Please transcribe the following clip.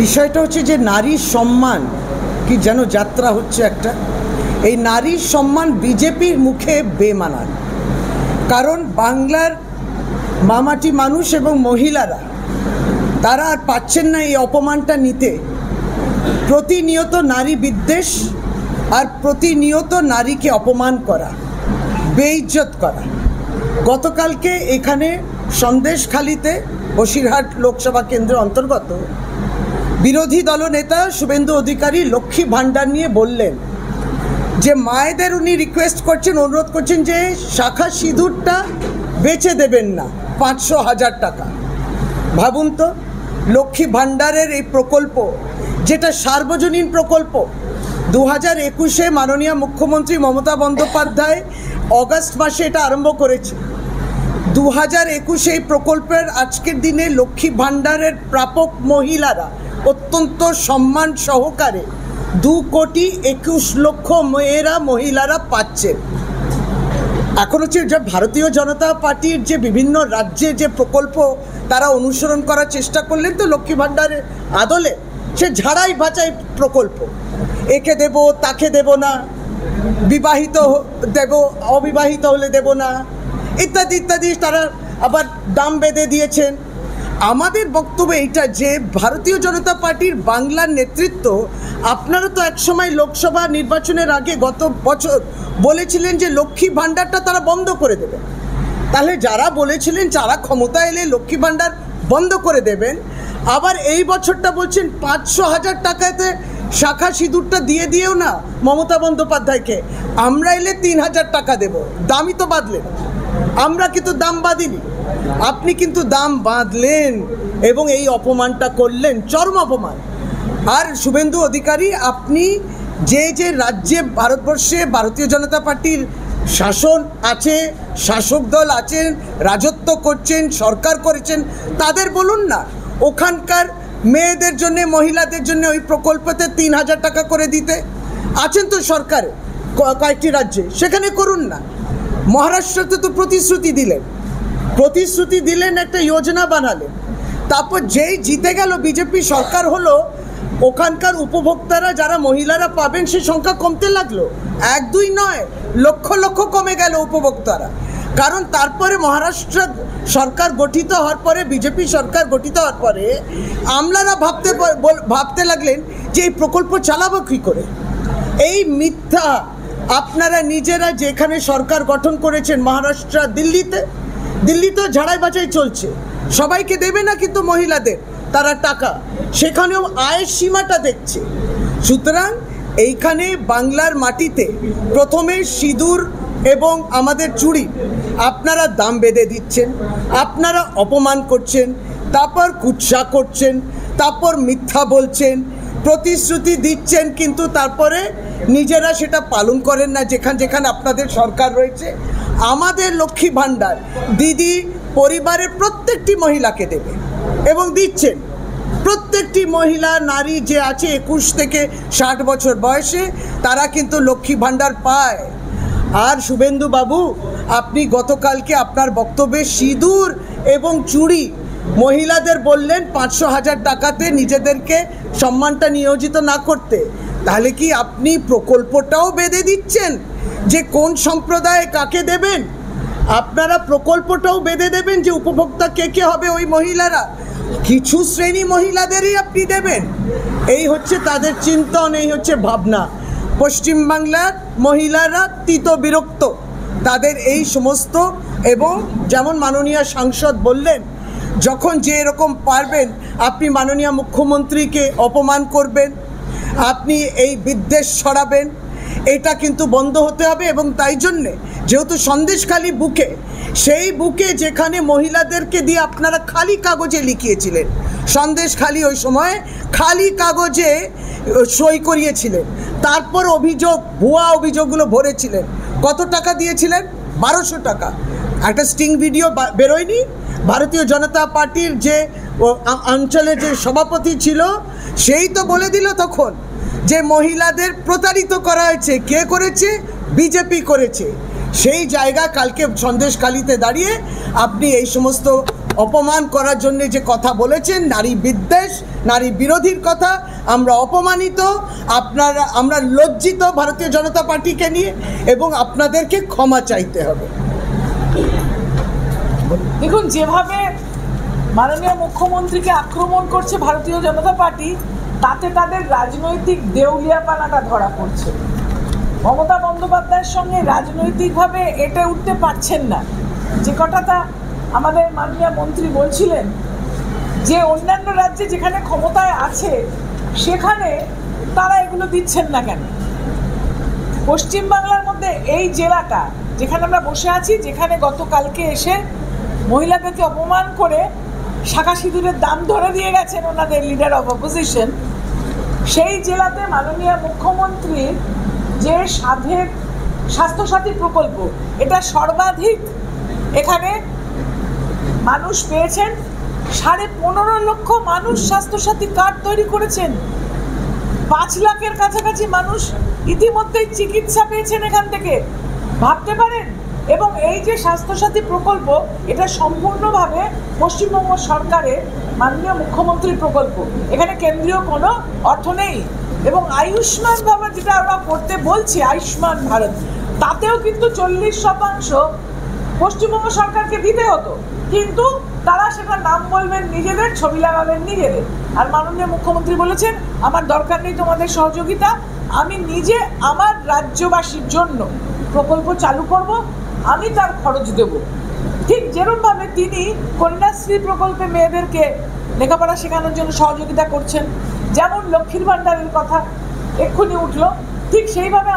বিষয়টা হচ্ছে যে নারীর সম্মান কি যেন যাত্রা হচ্ছে একটা। এই নারীর সম্মান বিজেপির মুখে বেমানান, কারণ বাংলার মামাটি মানুষ এবং মহিলারা তারা আর পাচ্ছেন না এই অপমানটা নিতে। প্রতিনিয়ত নারী বিদ্বেষ আর প্রতিনিয়ত নারীকে অপমান করা, বেইজ্জত করা। গতকালকে এখানে সন্দেশখালিতে বসিরহাট লোকসভা কেন্দ্রের অন্তর্গত বিরোধী দলনেতা শুভেন্দু অধিকারী লক্ষ্মী ভাণ্ডার নিয়ে বললেন যে মায়েদের উনি রিকোয়েস্ট করছেন, অনুরোধ করছেন যে শাখা সিঁদুরটা বেচে দেবেন না, 500,000 টাকা। ভাবুন তো, লক্ষ্মী ভাণ্ডারের এই প্রকল্প যেটা সার্বজনীন প্রকল্প, 2021-এ মাননীয় মুখ্যমন্ত্রী মমতা বন্দ্যোপাধ্যায় অগাস্ট মাসে এটা আরম্ভ করেছে। 2021-এ এই প্রকল্পের আজকের দিনে লক্ষ্মী ভাণ্ডারের প্রাপক মহিলারা অত্যন্ত সম্মান সহকারে 2,21,00,000 মহিলারা পাচ্ছেন। এখন হচ্ছে যে ভারতীয় জনতা পার্টির যে বিভিন্ন রাজ্যে যে প্রকল্প তারা অনুসরণ করার চেষ্টা করলেন, তো লক্ষ্মী ভাণ্ডারের আদলে সে ঝাড়াই বাছাই প্রকল্প, একে দেব তাকে দেব না, বিবাহিত দেব অবিবাহিত হলে দেব না, ইত্যাদি ইত্যাদি তারা আবার দাম বেঁধে দিয়েছেন। আমাদের বক্তব্য এইটা যে ভারতীয় জনতা পার্টির বাংলার নেতৃত্ব, আপনারা তো একসময় লোকসভা নির্বাচনের আগে গত বছর বলেছিলেন যে লক্ষ্মী ভাণ্ডারটা তারা বন্ধ করে দেবেন। তাহলে যারা বলেছিলেন যারা ক্ষমতা এলে লক্ষ্মী ভাণ্ডার বন্ধ করে দেবেন, আবার এই বছরটা বলছেন 500,000 টাকাতে শাখা সিঁদুরটা দিয়ে দিয়েও না মমতা বন্দ্যোপাধ্যায়কে, আমরা এলে 3,000 টাকা দেব। দামই তো বাঁধলেন, আমরা কিন্তু দাম বাঁধিনি, আপনি কিন্তু দাম বাঁধলেন এবং এই অপমানটা করলেন, চরম অপমান। আর শুভেন্দু অধিকারী, আপনি যে যে রাজ্যে ভারতবর্ষে ভারতীয় জনতা পার্টির শাসন আছে, শাসক দল আছেন, রাজত্ব করছেন, সরকার করেছেন, তাদের বলুন না ওখানকার মেয়েদের জন্য মহিলাদের জন্য ওই প্রকল্পতে 3,000 টাকা করে দিতে। আছেন তো সরকারে কয়েকটি রাজ্যে, সেখানে করুন না। মহারাষ্ট্রতে তো প্রতিশ্রুতি দিলেন, একটা যোজনা বানালেন, তারপর যেই জিতে গেল বিজেপি সরকার হলো, ওখানকার উপভোক্তারা যারা মহিলারা পাবেন সে সংখ্যা কমতে লাগলো। 1-2 নয়, লক্ষ লক্ষ কমে গেল উপভোক্তারা। কারণ তারপরে মহারাষ্ট্র সরকার গঠিত হওয়ার পরে, বিজেপি সরকার গঠিত হওয়ার পরে আমলারা ভাবতে লাগলেন যে এই প্রকল্প চালাবো কী করে। এই মিথ্যা আপনারা নিজেরা যেখানে সরকার গঠন করেছেন মহারাষ্ট্র, দিল্লিতে ঝাড়াই বাছাই চলছে, সবাইকে দেবে না কিন্তু মহিলাদের তারা টাকা, সেখানেও আয়ের সীমাটা দেখছে। সুতরাং এইখানে বাংলার মাটিতে প্রথমে সিঁদুর এবং আমাদের চুড়ি আপনারা দাম বেঁধে দিচ্ছেন, আপনারা অপমান করছেন, তারপর কুৎসা করছেন, তারপর মিথ্যা বলছেন, প্রতিশ্রুতি দিচ্ছেন, কিন্তু তারপরে নিজেরা সেটা পালন করেন না যেখানে আপনাদের সরকার রয়েছে। আমাদের লক্ষ্মী ভাণ্ডার দিদি পরিবারের প্রত্যেকটি মহিলাকে দেবে এবং দিচ্ছেন। প্রত্যেকটি মহিলা নারী যে আছে 21 থেকে 60 বছর বয়সে, তারা কিন্তু লক্ষ্মী ভাণ্ডার পায়। আর শুভেন্দু বাবু, আপনি গতকালকে আপনার বক্তব্যে সিঁদুর এবং চুড়ি মহিলাদের বললেন 500,000 টাকাতে নিজেদেরকে সম্মানটা নিয়োজিত না করতে। তাহলে কি আপনি প্রকল্পটাও বেঁধে দিচ্ছেন যে কোন সম্প্রদায়ে কাকে দেবেন? আপনারা প্রকল্পটাও বেঁধে দেবেন যে উপভোক্তা কে কে হবে ওই মহিলারা, কিছু শ্রেণী মহিলাদেরই আপনি দেবেন। এই হচ্ছে তাদের চিন্তন, এই হচ্ছে ভাবনা। পশ্চিমবাংলার মহিলারা তীত বিরক্ত তাদের এই সমস্ত, এবং যেমন মাননীয় সাংসদ বললেন, যখন যে এরকম পারবেন আপনি মাননীয় মুখ্যমন্ত্রীকে অপমান করবেন, আপনি এই বিদ্বেষ ছড়াবেন, এটা কিন্তু বন্ধ হতে হবে। এবং তাই জন্যে যেহেতু সন্দেশখালি বুকে, সেই বুকে যেখানে মহিলাদেরকে দিয়ে আপনারা খালি কাগজে লিখিয়েছিলেন, সন্দেশখালি ওই সময় খালি কাগজে সই করিয়েছিলেন, তারপর অভিযোগ, ভুয়া অভিযোগগুলো ভরেছিলেন, কত টাকা দিয়েছিলেন? 1200 টাকা। একটা স্টিং ভিডিও বেরোয়নি? ভারতীয় জনতা পার্টির যে অঞ্চলে যে সভাপতি ছিল সেই তো বলে দিল তখন যে মহিলাদের প্রতারিত করা হয়েছে। কে করেছে? বিজেপি করেছে। সেই জায়গা কালকে সন্দেশখালিতে দাঁড়িয়ে আপনি এই সমস্ত অপমান করার জন্য যে কথা বলেছেন, নারী বিদ্বেষ, নারী বিরোধীর কথা, আমরা অপমানিত, আমরা লজ্জিত ভারতীয় জনতা পার্টিকে নিয়ে, এবং আপনাদেরকে ক্ষমা চাইতে হবে। দেখুন, যেভাবে মাননীয় মুখ্যমন্ত্রীকে আক্রমণ করছে ভারতীয় জনতা পার্টি, তাতে তাদের রাজনৈতিক দেউলিয়াপানাটা ধরা পড়ছে। মমতা বন্দ্যোপাধ্যায়ের সঙ্গে রাজনৈতিকভাবে এটে উঠতে পারছেন না। যে কথাটা আমাদের মাননীয় মন্ত্রী বলছিলেন যে অন্যান্য রাজ্যে যেখানে ক্ষমতায় আছে সেখানে তারা এগুলো দিচ্ছেন না কেন? পশ্চিমবাংলার মধ্যে এই জেলাটা যেখানে আমরা বসে আছি, যেখানে গতকালকে এসে মহিলাদেরকে অপমান করে শাঁখা সিঁদুরের দাম ধরে দিয়ে গেছেন ওনাদের লিডার অফ অপোজিশন, সেই জেলাতে মাননীয় মুখ্যমন্ত্রীর যে স্বাস্থ্যসাথী প্রকল্প, এটা সর্বাধিক এখানে মানুষ পেয়েছেন। 15.5 লক্ষ মানুষ স্বাস্থ্যসাথী কার্ড তৈরি করেছেন। 5 লাখের কাছাকাছি মানুষ ইতিমধ্যেই চিকিৎসা পেয়েছেন এখান থেকে, ভাবতে পারেন। এবং এই যে স্বাস্থ্যসাথী প্রকল্প, এটা সম্পূর্ণভাবে পশ্চিমবঙ্গ সরকারের মাননীয় মুখ্যমন্ত্রীর প্রকল্প, এখানে কেন্দ্রীয় কোনো অর্থ নেই। এবং আয়ুষ্মান ভারত যেটা আমরা করতে বলছি, আয়ুষ্মান ভারত, তাতেও কিন্তু 40% পশ্চিমবঙ্গ সরকারকে দিতে হতো, কিন্তু তারা সেটা নাম বলবেন নিজেদের, ছবি লাগাবেন নিজেদের। আর মাননীয় মুখ্যমন্ত্রী বলেছেন, আমার দরকার নেই তোমাদের সহযোগিতা, আমি নিজে আমার রাজ্যবাসীর জন্য প্রকল্প চালু করব, আমি তার খরচ দেব। ঠিক যেরকমভাবে তিনি কন্যাশ্রী প্রকল্পে মেয়েদেরকে লেখাপড়া শেখানোর জন্য সহযোগিতা করছেন, যেমন লক্ষ্মীর ভাণ্ডারের কথা এক্ষুনি উঠলো, ঠিক সেইভাবে